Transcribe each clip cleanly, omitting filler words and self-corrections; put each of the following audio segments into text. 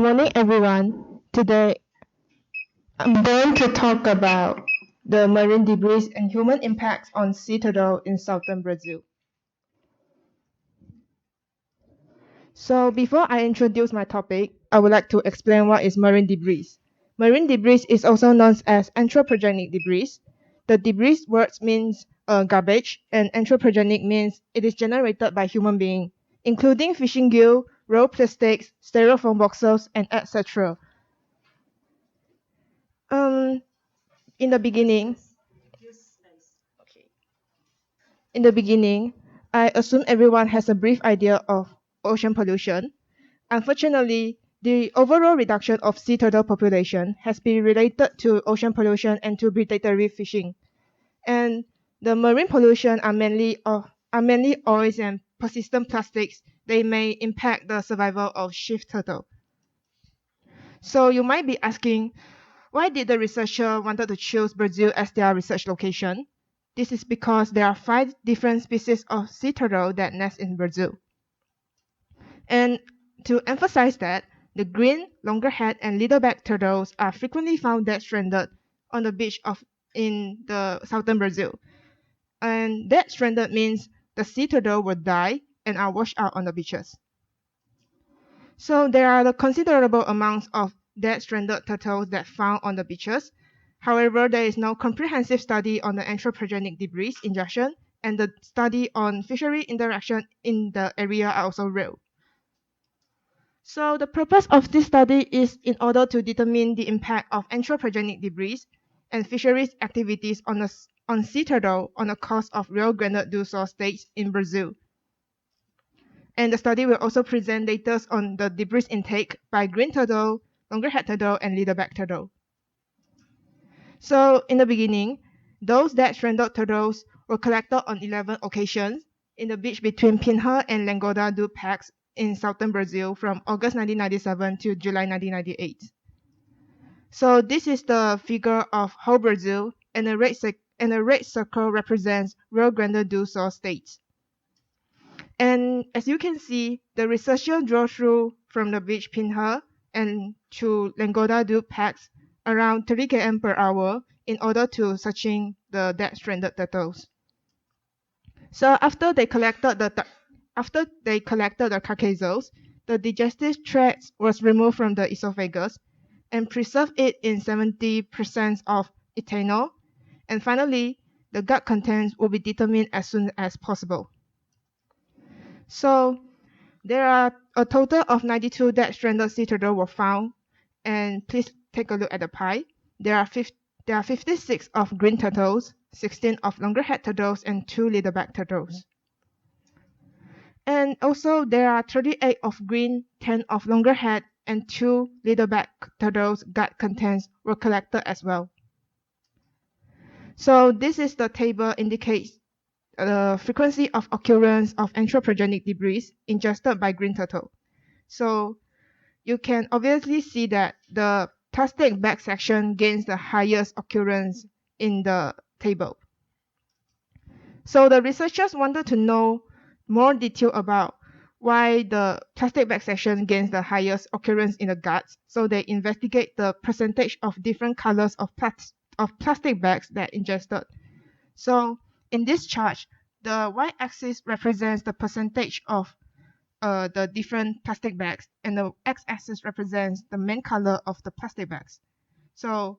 morning, everyone. Today, I'm going to talk about the marine debris and human impacts on sea turtle in southern Brazil. So, before I introduce my topic, I would like to explain what is marine debris. Marine debris is also known as anthropogenic debris. The debris word means garbage, and anthropogenic means it is generated by human beings, including fishing gear, raw plastics, styrofoam boxes, and etc. Um, in the beginning, okay. In the beginning, I assume everyone has a brief idea of ocean pollution. Unfortunately, the overall reduction of sea turtle population has been related to ocean pollution and to predatory fishing. And the marine pollution are mainly oils and persistent plastics. They may impact the survival of shift turtle. So you might be asking, why did the researcher wanted to choose Brazil as their research location? This is because there are 5 different species of sea turtle that nest in Brazil. And to emphasize that, the green, loggerhead, and littleback turtles are frequently found dead stranded on the beach in the southern Brazil. And dead stranded means the sea turtle will die and are washed out on the beaches. So there are the considerable amounts of dead stranded turtles that found on the beaches. However, there is no comprehensive study on the anthropogenic debris ingestion, and the study on fishery interaction in the area are also rare. So the purpose of this study is in order to determine the impact of anthropogenic debris and fisheries activities on sea turtle on the coast of Rio Grande do Sul state in Brazil. And the study will also present data on the debris intake by green turtle, loggerhead turtle, and littleback turtle. So in the beginning, those dead stranded turtles were collected on 11 occasions in the beach between Pinhã and Lagoa do Pax in southern Brazil from August 1997 to July 1998. So this is the figure of whole Brazil, and a red circle represents Rio Grande do Sul state. And as you can see, the researcher drove through from the beach Pinhã and to Lagoa do Pax around 30 km per hour in order to searching the dead stranded turtles. So after they collected the carcasses, the digestive tract was removed from the esophagus and preserved it in 70% of ethanol. And finally, the gut contents will be determined as soon as possible. So there are a total of 92 dead stranded sea turtles were found. And please take a look at the pie. There are 56 of green turtles, 16 of loggerhead turtles, and 2 littleback turtles. And also there are 38 of green, 10 of loggerhead, and 2 littleback turtles gut contents were collected as well. So this is the table indicates the frequency of occurrence of anthropogenic debris ingested by green turtle. So you can obviously see that the plastic bag section gains the highest occurrence in the table. So the researchers wanted to know more detail about why the plastic bag section gains the highest occurrence in the guts. So they investigate the percentage of different colors of plastic bags that ingested. So in this chart, the y-axis represents the percentage of the different plastic bags, and the x-axis represents the main color of the plastic bags. So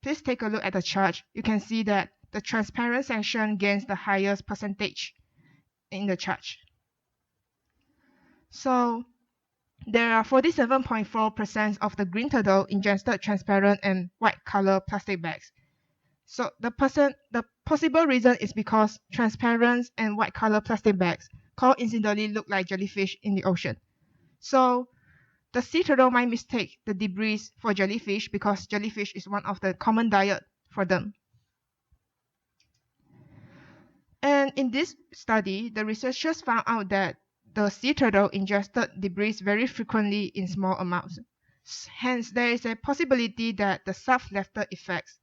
please take a look at the chart. You can see that the transparent section gains the highest percentage in the chart. So there are 47.4% of the green turtle ingested transparent and white color plastic bags. So the possible reason is because transparent and white color plastic bags coincidentally look like jellyfish in the ocean. So the sea turtle might mistake the debris for jellyfish because jellyfish is one of the common diet for them. And in this study, the researchers found out that the sea turtle ingested debris very frequently in small amounts. Hence, there is a possibility that the sub-Leffler effects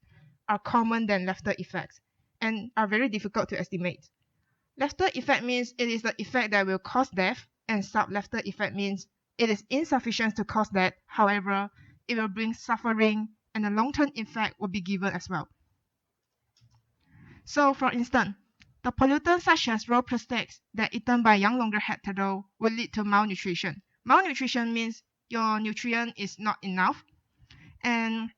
are common than Leffler effects and are very difficult to estimate. Leffler effect means it is the effect that will cause death, and sub-Leffler effect means it is insufficient to cause that. However, it will bring suffering and a long-term effect will be given as well. So, for instance, the pollutants such as raw plastics that eaten by young loggerhead turtle will lead to malnutrition. Malnutrition means your nutrient is not enough, and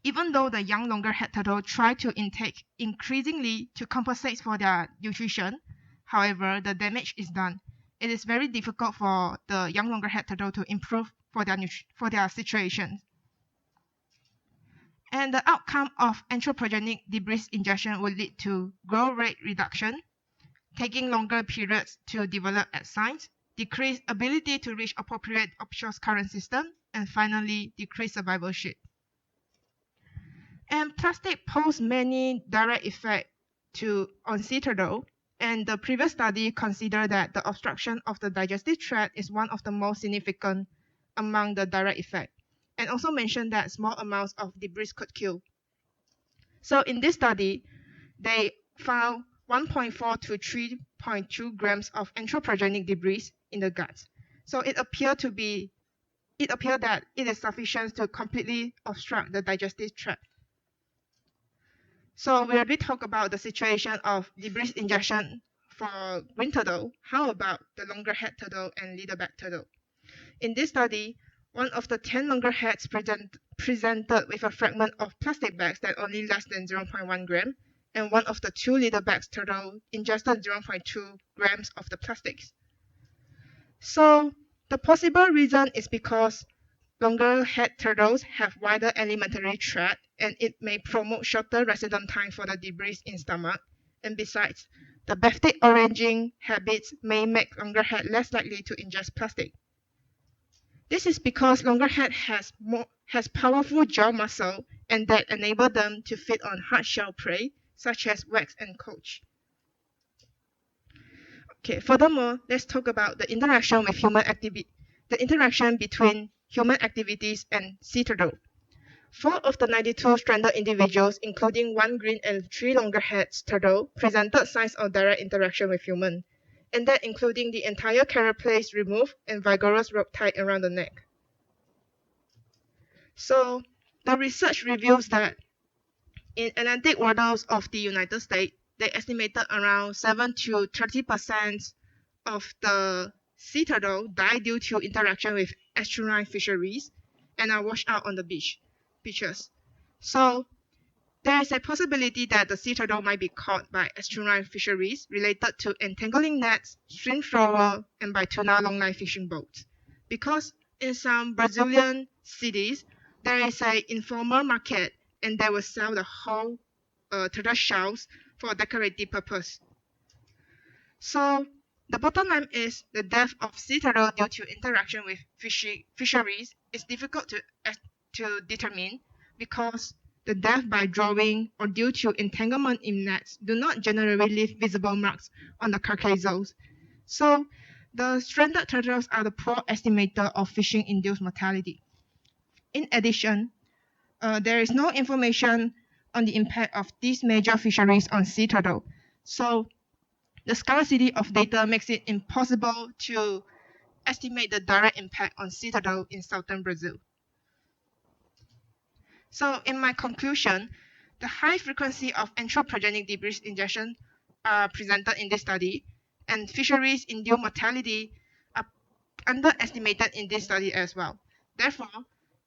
even though the young loggerhead turtle try to intake increasingly to compensate for their nutrition, however, the damage is done. It is very difficult for the young loggerhead turtle to improve for their situation. And the outcome of anthropogenic debris ingestion will lead to growth rate reduction, taking longer periods to develop at sites, decreased ability to reach appropriate offshore current system, and finally, decreased survivalship. And plastic pose many direct effects on sea turtle, and the previous study considered that the obstruction of the digestive tract is one of the most significant among the direct effects, and also mentioned that small amounts of debris could kill. So in this study, they found 1.4 to 3.2 grams of anthropogenic debris in the gut. So it appeared that it is sufficient to completely obstruct the digestive tract. So we already talked about the situation of debris ingestion for green turtle. How about the loggerhead turtle and leatherback turtle? In this study, one of the 10 loggerheads presented with a fragment of plastic bags that only less than 0.1 gram, and one of the 2 leatherback turtle ingested 0.2 grams of the plastics. So the possible reason is because loggerhead turtles have wider alimentary tract, and it may promote shorter residence time for the debris in stomach. And besides, the baptic oranging habits may make loggerhead less likely to ingest plastic. This is because loggerhead has powerful jaw muscle, and that enable them to feed on hard shell prey such as wax and coach. Okay, furthermore, let's talk about the interaction with human activity, the interaction between human activities and sea turtle. 4 of the 92 stranded individuals, including 1 green and 3 loggerhead turtle, presented signs of direct interaction with humans, and that including the entire carapace removed and vigorous rope tied around the neck. So the research reveals that in Atlantic waters of the United States, they estimated around 7 to 30% of the sea turtle die due to interaction with estuarine fisheries and are washed out on the beaches. So there is a possibility that the sea turtle might be caught by estuarine fisheries related to entangling nets, stream thrower, and by tuna longline fishing boats. Because in some Brazilian cities, there is an informal market and they will sell the whole turtle shells for decorative purpose. So the bottom line is the death of sea turtle due to interaction with fisheries is difficult to determine because the death by drowning or due to entanglement in nets do not generally leave visible marks on the carcasses. So the stranded turtles are the poor estimator of fishing-induced mortality. In addition, there is no information on the impact of these major fisheries on sea turtle. So the scarcity of data makes it impossible to estimate the direct impact on sea turtle in southern Brazil. So in my conclusion, the high frequency of anthropogenic debris ingestion are presented in this study, and fisheries-induced mortality are underestimated in this study as well. Therefore,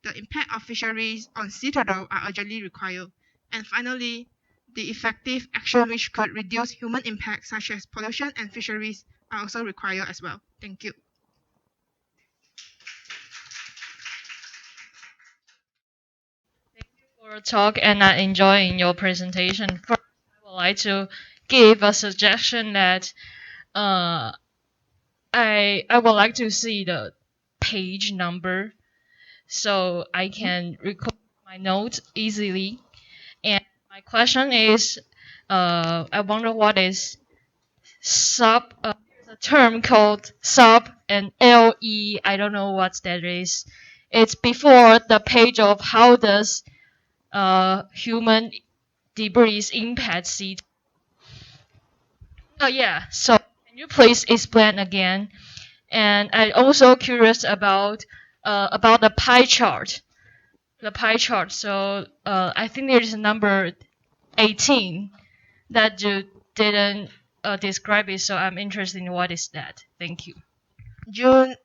the impact of fisheries on sea turtle are urgently required. And finally, the effective action which could reduce human impact such as pollution and fisheries are also required as well. Thank you. For your talk and enjoying your presentation. First, I would like to give a suggestion that I would like to see the page number so I can record my notes easily. And my question is, I wonder what is sub. There's a term called sub and LE. I don't know what that is. It's before the page of how does human debris impact sea. Oh yeah. So can you please explain again? And I also curious about the pie chart. The pie chart. So I think there is a number 18 that you didn't describe it. So I'm interested in what is that. Thank you. June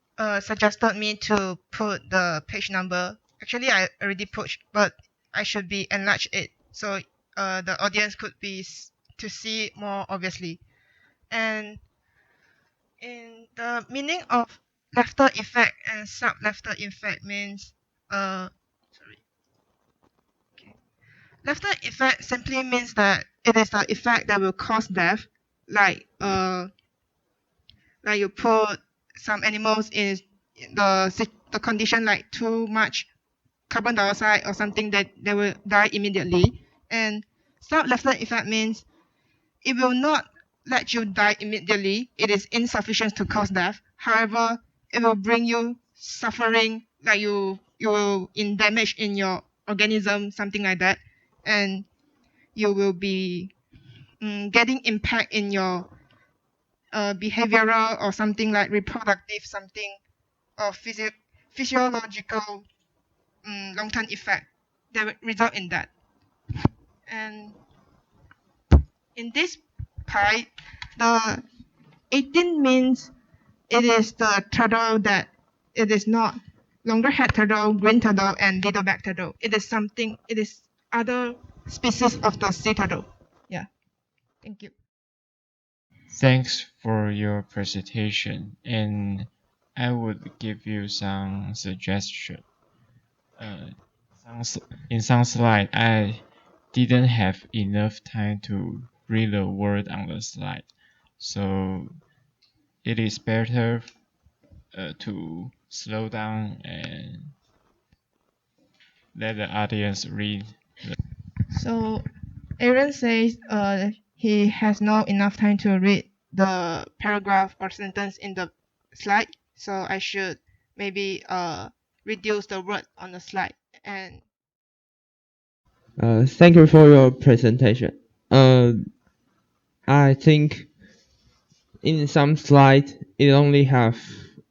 suggested me to put the page number. Actually, I already put, but I should be enlarge it so the audience could to see more obviously. And in the meaning of Leffler effect and sub-Leffler effect means sorry. Okay. Leffler effect simply means that it is the effect that will cause death, like like you put some animals in the condition like too much carbon dioxide or something that they will die immediately. And sub-Leffler effect means it will not let you die immediately. It is insufficient to cause death. However, it will bring you suffering, like you will in damage in your organism, something like that, and you will be getting impact in your behavioral or something like reproductive, something or physiological long-term effect that will result in that. And in this part, the 18 means it is the turtle that it is not longer head turtle, green turtle, and littleback turtle. It is something. It is other species of the sea turtle. Yeah. Thank you. Thanks for your presentation, and I would give you some suggestion. In some slide, I didn't have enough time to read the word on the slide, so it is better to slow down and let the audience read. So Aaron says he has not enough time to read the paragraph or sentence in the slide. So I should maybe reduce the word on the slide. And Thank you for your presentation. I think in some slides it only have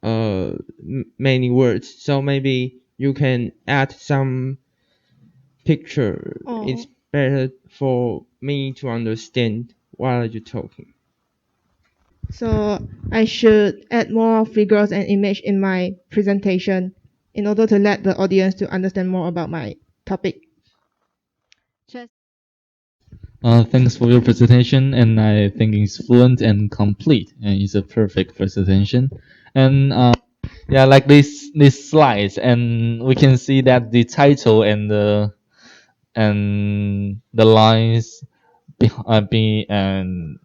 many words, so maybe you can add some picture. It's better for me to understand while you're talking. So I should add more figures and image in my presentation in order to let the audience to understand more about my topic. Thanks for your presentation, and I think it's fluent and complete, and it's a perfect presentation. And yeah, like these slides, and we can see that the title and the lines and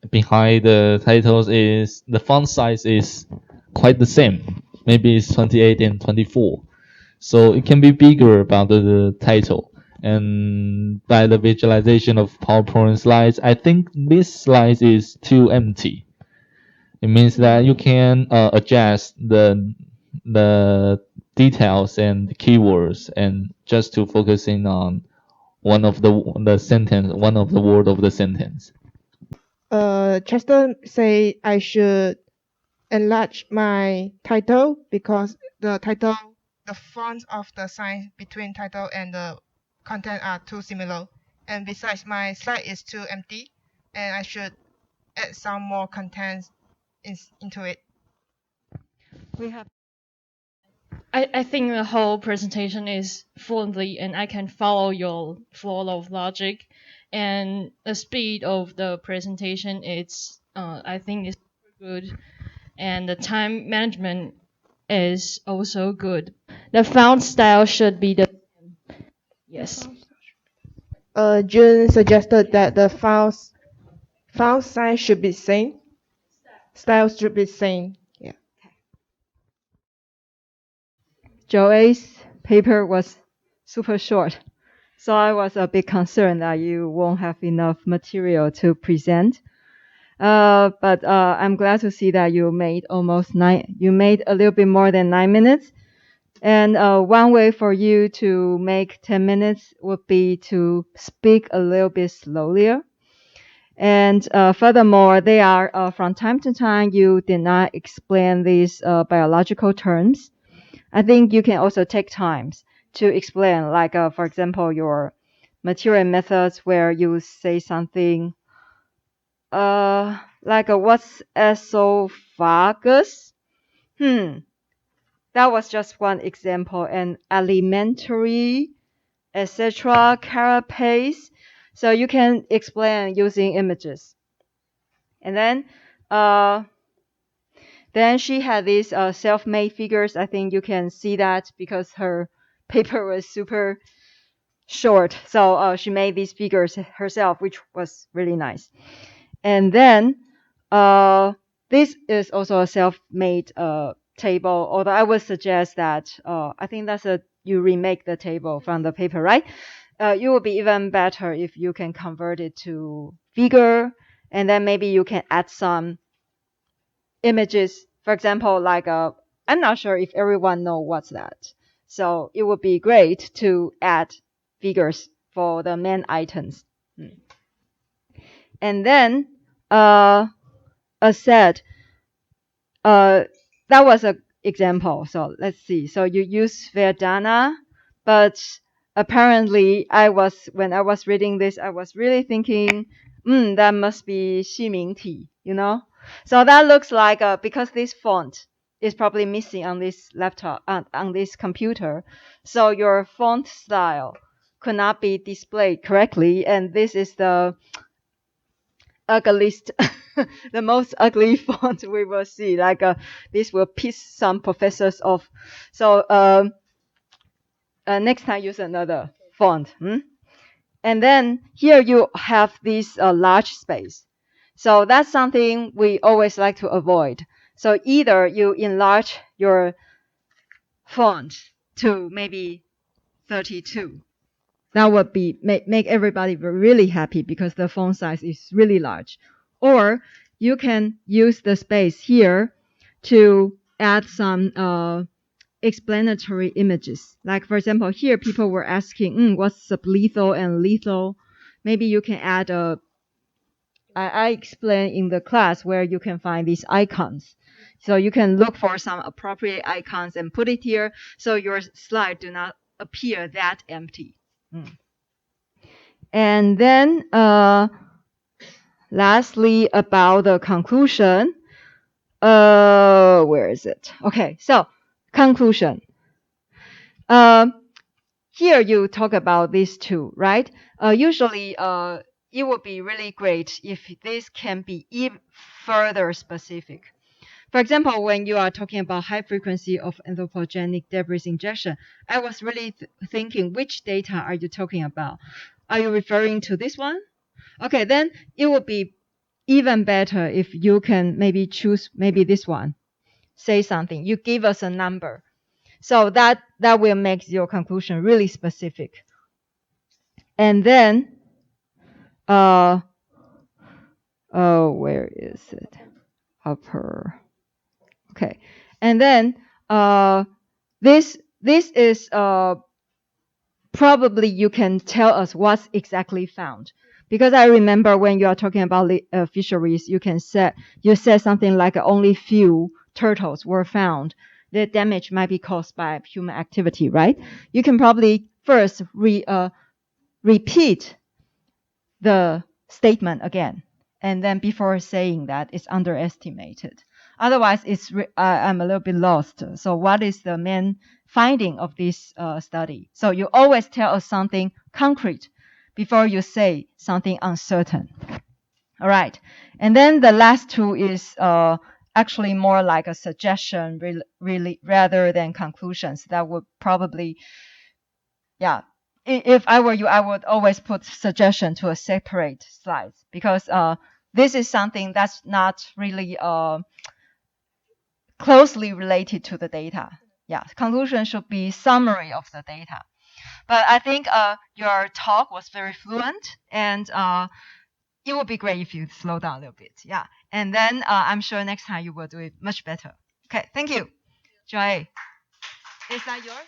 behind the titles is the font size is quite the same. Maybe it's 28 and 24. So it can be bigger about the title. And by the visualization of PowerPoint slides, I think this slide is too empty. It means that you can adjust the details and keywords and just to focusing on one of the sentence, one of the word of the sentence. Chester say I should enlarge my title because the fonts of the sign between title and the content are too similar. And besides, my slide is too empty, and I should add some more contents into it. I think the whole presentation is fluently and I can follow your flow of logic and the speed of the presentation it's I think is good and the time management is also good. The font style should be the yes. June suggested that the font size should be same. Style should be same. Yeah. Joey's paper was super short, so I was a bit concerned that you won't have enough material to present. But I'm glad to see that you made you made a little bit more than 9 minutes. And one way for you to make 10 minutes would be to speak a little bit slower. And furthermore, they are from time to time you did not explain these biological terms. I think you can also take times to explain, like for example, your material methods where you say something like what's esophagus? That was just one example. And alimentary, etc. Carapace. So you can explain using images. And then she had these self-made figures. I think you can see that because her paper was super short. So she made these figures herself, which was really nice. And then this is also a self-made table, although I would suggest that I think you remake the table from the paper, right? It would be even better if you can convert it to figure, and then maybe you can add some images. For example, like I'm not sure if everyone know what's that. So it would be great to add figures for the main items. And then as said, that was an example. So let's see. So you use Verdana, but apparently when I was reading this, I was really thinking, that must be 西明体, you know? So that looks like because this font is probably missing on this laptop, on this computer. So your font style could not be displayed correctly, and this is the ugliest, the most ugly font we will see. Like this will piss some professors off. So next time use another font. And then here you have this large space. So that's something we always like to avoid. So either you enlarge your font to maybe 32. That would be make everybody really happy because the font size is really large. Or you can use the space here to add some explanatory images. Like for example, here people were asking, what's sublethal and lethal? Maybe you can add I explained in the class where you can find these icons. So you can look for some appropriate icons and put it here so your slide do not appear that empty. And then lastly, about the conclusion. Where is it? Okay, so conclusion. Here you talk about these two, right? Usually it would be really great if this can be even further specific. For example, when you are talking about high frequency of anthropogenic debris injection, I was really thinking, which data are you talking about? Are you referring to this one? Okay, then it would be even better if you can maybe choose maybe this one. Say something. You give us a number. So that will make your conclusion really specific. And then, where is it? Upper. Okay. And then, this is probably you can tell us what's exactly found. Because I remember when you are talking about fisheries, you said something like only few turtles were found. The damage might be caused by human activity, right? You can probably first repeat the statement again, and then before saying that it's underestimated. Otherwise, I'm a little bit lost. So what is the main finding of this study? So you always tell us something concrete before you say something uncertain. All right. And then the last two is actually more like a suggestion, really rather than conclusions. That would probably, yeah. If I were you, I would always put suggestion to a separate slide because this is something that's not really closely related to the data. Yeah, conclusion should be summary of the data. But I think your talk was very fluent, and it would be great if you slow down a little bit. Yeah, and then I'm sure next time you will do it much better. Okay, thank you. Joy, is that yours?